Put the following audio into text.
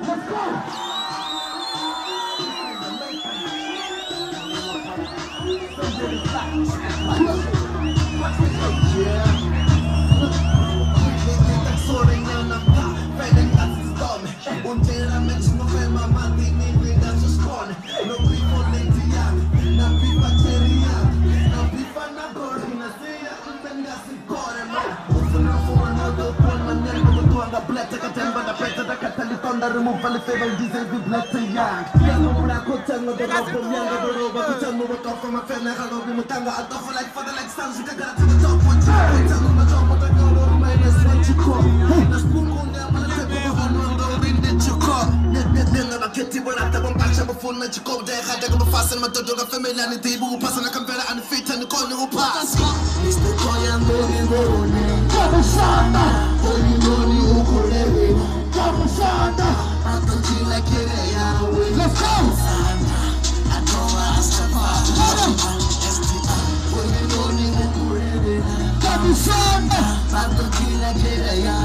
Let's go! Remove alle favor di sei biblioteca yang piano una contanga da roba bianca da roba facciamo un top ma fenne hallo bi mutanga I don't feel like for the like sounds you got to the top one time tell me top but I go to my next one to call na spungo ne ma le tebe ho no do bin de chiko ne na ketti wala ta bon pacha bo fun na chiko de khada ko fasen ma todo ga family ni tibu pasana kan vera an fit and ko ni pass Mr. Koyan Bogi Boni Kama Sana Holy Noni Ukulele Kama Sana Atokila Kireya Let's go! Atowa Astafari Holy Noni Ukulele Kama Sana Atokila Kireya